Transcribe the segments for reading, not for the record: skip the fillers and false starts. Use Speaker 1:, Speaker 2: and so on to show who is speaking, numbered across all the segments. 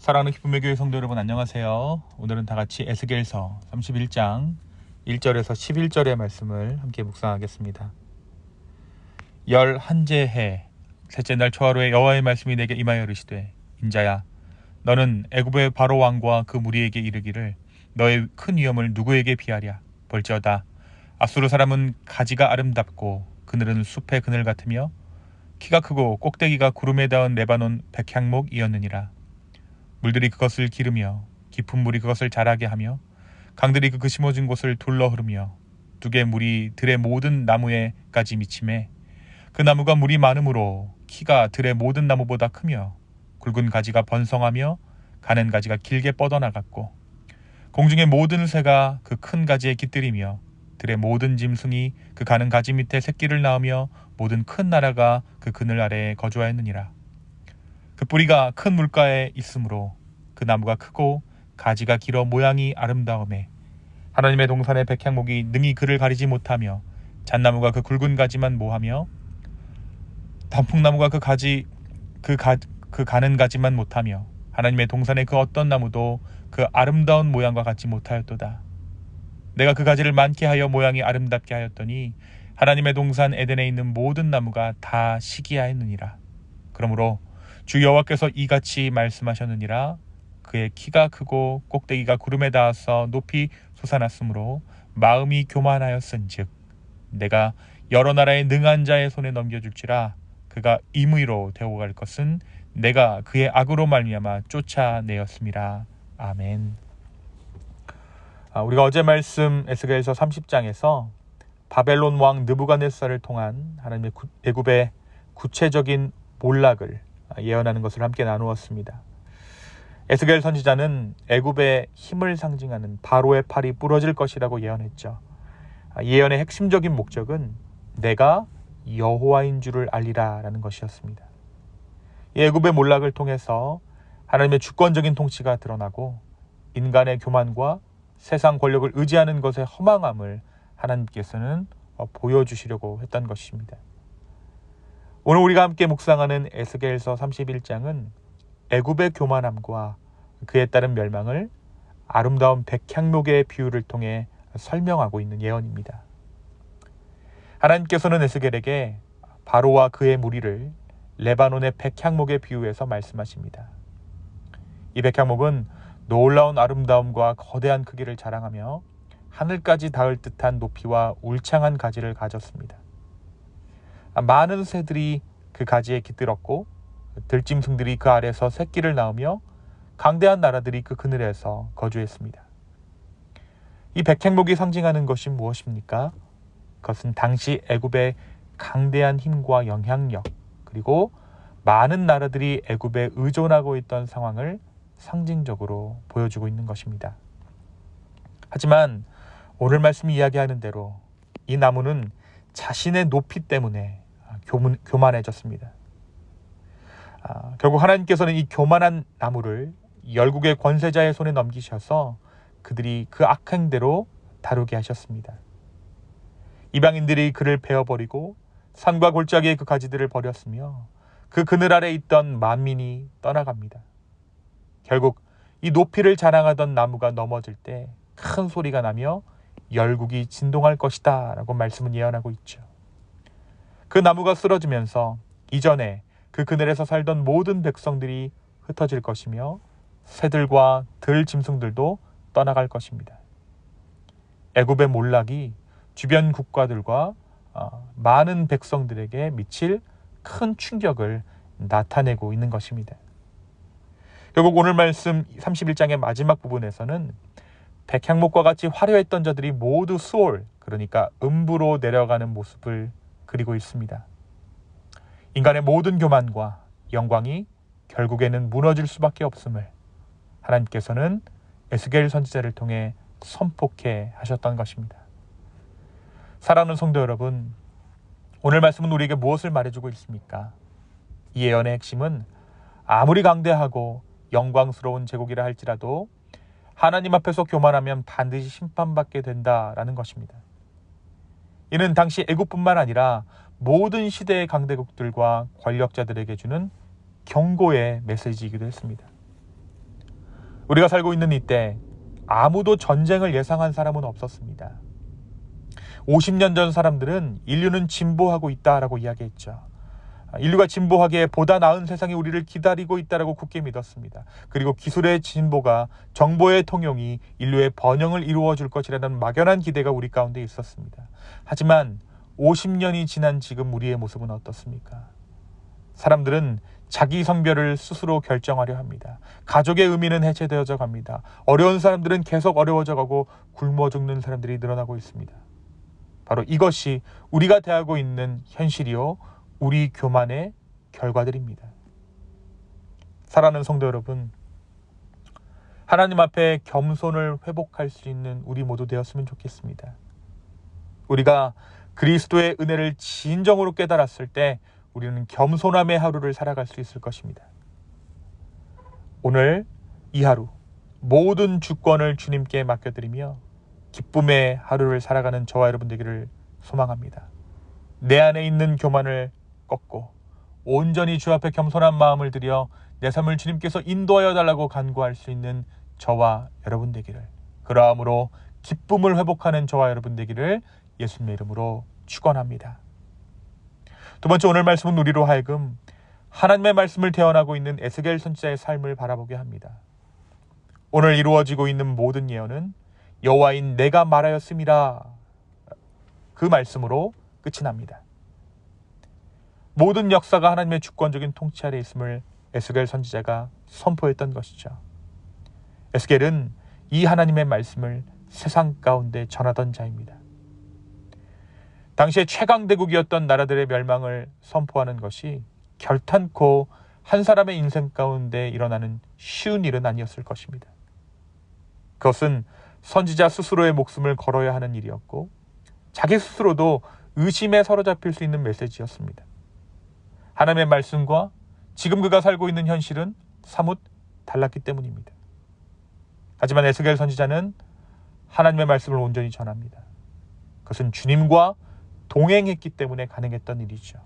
Speaker 1: 사랑하는 기쁨의 교회 성도 여러분 안녕하세요. 오늘은 다같이 에스겔서 31장 1절에서 11절의 말씀을 함께 묵상하겠습니다. 11째 해 셋째 날 초하루에 여호와의 말씀이 내게 임하여 이르시되 인자야 너는 애굽의 바로 왕과 그 무리에게 이르기를 너의 큰 위엄을 누구에게 비하랴. 볼지어다 아수르 사람은 가지가 아름답고 그늘은 숲의 그늘 같으며 키가 크고 꼭대기가 구름에 닿은 레바논 백향목이었느니라. 물들이 그것을 기르며 깊은 물이 그것을 자라게 하며 강들이 그 심어진 곳을 둘러 흐르며 두개 물이 들의 모든 나무에까지 미치매 그 나무가 물이 많으므로 키가 들의 모든 나무보다 크며 굵은 가지가 번성하며 가는 가지가 길게 뻗어나갔고 공중의 모든 새가 그 큰 가지에 깃들이며 들의 모든 짐승이 그 가는 가지 밑에 새끼를 낳으며 모든 큰 나라가 그 그늘 아래에 거주하였느니라. 그 뿌리가 큰 물가에 있으므로 그 나무가 크고 가지가 길어 모양이 아름다움에 하나님의 동산의 백향목이 능히 그를 가리지 못하며 잣나무가 그 굵은 가지만 모하며 단풍나무가 그 가는 가지만 못하며 하나님의 동산의 그 어떤 나무도 그 아름다운 모양과 같지 못하였도다. 내가 그 가지를 많게 하여 모양이 아름답게 하였더니 하나님의 동산 에덴에 있는 모든 나무가 다 시기하였느니라. 그러므로 주 여호와께서 이같이 말씀하셨느니라. 그의 키가 크고 꼭대기가 구름에 닿아서 높이 솟아났으므로 마음이 교만하였은즉 내가 여러 나라의 능한 자의 손에 넘겨줄지라. 그가 임의로 되어갈 것은 내가 그의 악으로 말미암아 쫓아내었음이라. 아멘. 우리가 어제 말씀 에스겔서 30장에서 바벨론 왕 느부갓네살을 통한 하나님의 애굽의 구체적인 몰락을 예언하는 것을 함께 나누었습니다. 에스겔 선지자는 애굽의 힘을 상징하는 바로의 팔이 부러질 것이라고 예언했죠. 예언의 핵심적인 목적은 내가 여호와인 줄을 알리라 라는 것이었습니다. 애굽의 몰락을 통해서 하나님의 주권적인 통치가 드러나고 인간의 교만과 세상 권력을 의지하는 것의 허망함을 하나님께서는 보여주시려고 했던 것입니다. 오늘 우리가 함께 묵상하는 에스겔서 31장은 애굽의 교만함과 그에 따른 멸망을 아름다운 백향목의 비유를 통해 설명하고 있는 예언입니다. 하나님께서는 에스겔에게 바로와 그의 무리를 레바논의 백향목의 비유에서 말씀하십니다. 이 백향목은 놀라운 아름다움과 거대한 크기를 자랑하며 하늘까지 닿을 듯한 높이와 울창한 가지를 가졌습니다. 많은 새들이 그 가지에 깃들었고 들짐승들이 그 아래서 새끼를 낳으며 강대한 나라들이 그 그늘에서 거주했습니다. 이 백향목이 상징하는 것이 무엇입니까? 그것은 당시 애굽의 강대한 힘과 영향력 그리고 많은 나라들이 애굽에 의존하고 있던 상황을 상징적으로 보여주고 있는 것입니다. 하지만 오늘 말씀이 이야기하는 대로 이 나무는 자신의 높이 때문에 교만해졌습니다. 결국 하나님께서는 이 교만한 나무를 열국의 권세자의 손에 넘기셔서 그들이 그 악행대로 다루게 하셨습니다. 이방인들이 그를 베어버리고 산과 골짜기의 그 가지들을 버렸으며 그 그늘 아래 있던 만민이 떠나갑니다. 결국 이 높이를 자랑하던 나무가 넘어질 때 큰 소리가 나며 열국이 진동할 것이다 라고 말씀은 예언하고 있죠. 그 나무가 쓰러지면서 이전에 그 그늘에서 살던 모든 백성들이 흩어질 것이며 새들과 들 짐승들도 떠나갈 것입니다. 애굽의 몰락이 주변 국가들과 많은 백성들에게 미칠 큰 충격을 나타내고 있는 것입니다. 결국 오늘 말씀 31장의 마지막 부분에서는 백향목과 같이 화려했던 자들이 모두 수올, 그러니까 음부로 내려가는 모습을 그리고 있습니다. 인간의 모든 교만과 영광이 결국에는 무너질 수밖에 없음을 하나님께서는 에스겔 선지자를 통해 선포케 하셨던 것입니다. 사랑하는 성도 여러분, 오늘 말씀은 우리에게 무엇을 말해주고 있습니까? 이 예언의 핵심은 아무리 강대하고 영광스러운 제국이라 할지라도 하나님 앞에서 교만하면 반드시 심판받게 된다라는 것입니다. 이는 당시 애굽뿐만 아니라 모든 시대의 강대국들과 권력자들에게 주는 경고의 메시지이기도 했습니다. 우리가 살고 있는 이때 아무도 전쟁을 예상한 사람은 없었습니다. 50년 전 사람들은 인류는 진보하고 있다라고 이야기했죠. 인류가 진보하기에 보다 나은 세상이 우리를 기다리고 있다라고 굳게 믿었습니다. 그리고 기술의 진보가 정보의 통용이 인류의 번영을 이루어 줄 것이라는 막연한 기대가 우리 가운데 있었습니다. 하지만 50년이 지난 지금 우리의 모습은 어떻습니까? 사람들은 자기 성별을 스스로 결정하려 합니다. 가족의 의미는 해체되어져 갑니다. 어려운 사람들은 계속 어려워져 가고 굶어 죽는 사람들이 늘어나고 있습니다. 바로 이것이 우리가 대하고 있는 현실이요, 우리 교만의 결과들입니다. 사랑하는 성도 여러분, 하나님 앞에 겸손을 회복할 수 있는 우리 모두 되었으면 좋겠습니다. 우리가 그리스도의 은혜를 진정으로 깨달았을 때 우리는 겸손함의 하루를 살아갈 수 있을 것입니다. 오늘 이 하루 모든 주권을 주님께 맡겨드리며 기쁨의 하루를 살아가는 저와 여러분 되기를 소망합니다. 내 안에 있는 교만을 꺾고 온전히 주 앞에 겸손한 마음을 들여 내 삶을 주님께서 인도하여 달라고 간구할 수 있는 저와 여러분 되기를, 그러함으로 기쁨을 회복하는 저와 여러분 되기를 예수님의 이름으로 축원합니다. 두 번째, 오늘 말씀은 우리로 하여금 하나님의 말씀을 대언하고 있는 에스겔 선지자의 삶을 바라보게 합니다. 오늘 이루어지고 있는 모든 예언은 여호와인 내가 말하였음이라, 그 말씀으로 끝이 납니다. 모든 역사가 하나님의 주권적인 통치 아래 있음을 에스겔 선지자가 선포했던 것이죠. 에스겔은 이 하나님의 말씀을 세상 가운데 전하던 자입니다. 당시에 최강대국이었던 나라들의 멸망을 선포하는 것이 결탄코 한 사람의 인생 가운데 일어나는 쉬운 일은 아니었을 것입니다. 그것은 선지자 스스로의 목숨을 걸어야 하는 일이었고 자기 스스로도 의심에 사로잡힐 수 있는 메시지였습니다. 하나님의 말씀과 지금 그가 살고 있는 현실은 사뭇 달랐기 때문입니다. 하지만 에스겔 선지자는 하나님의 말씀을 온전히 전합니다. 그것은 주님과 동행했기 때문에 가능했던 일이죠.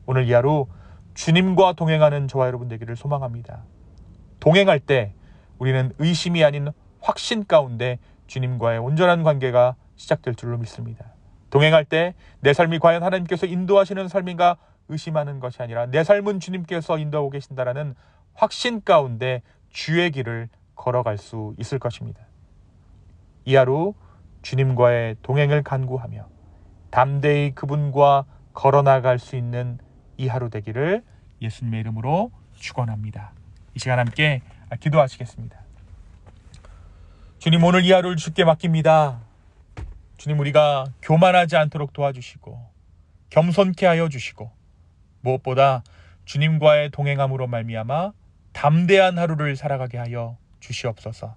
Speaker 1: 오늘 이 하루 주님과 동행하는 저와 여러분 되기를 소망합니다. 동행할 때 우리는 의심이 아닌 확신 가운데 주님과의 온전한 관계가 시작될 줄로 믿습니다. 동행할 때 내 삶이 과연 하나님께서 인도하시는 삶인가 의심하는 것이 아니라 내 삶은 주님께서 인도하고 계신다라는 확신 가운데 주의 길을 걸어갈 수 있을 것입니다. 이 하루 주님과의 동행을 간구하며 담대히 그분과 걸어나갈 수 있는 이 하루 되기를 예수님의 이름으로 축원합니다. 이 시간 함께 기도하시겠습니다. 주님, 오늘 이 하루를 주께 맡깁니다. 주님, 우리가 교만하지 않도록 도와주시고 겸손케 하여 주시고 무엇보다 주님과의 동행함으로 말미암아 담대한 하루를 살아가게 하여 주시옵소서.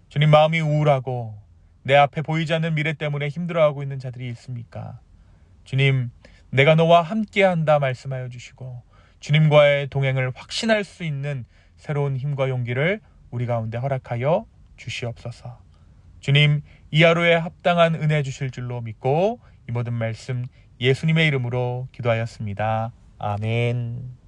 Speaker 1: 주님, 마음이 우울하고 내 앞에 보이지 않는 미래 때문에 힘들어하고 있는 자들이 있습니까? 주님, 내가 너와 함께한다 말씀하여 주시고 주님과의 동행을 확신할 수 있는 새로운 힘과 용기를 우리 가운데 허락하여 주시옵소서. 주님, 이 하루에 합당한 은혜 주실 줄로 믿고 이 모든 말씀 예수님의 이름으로 기도하였습니다. 아멘.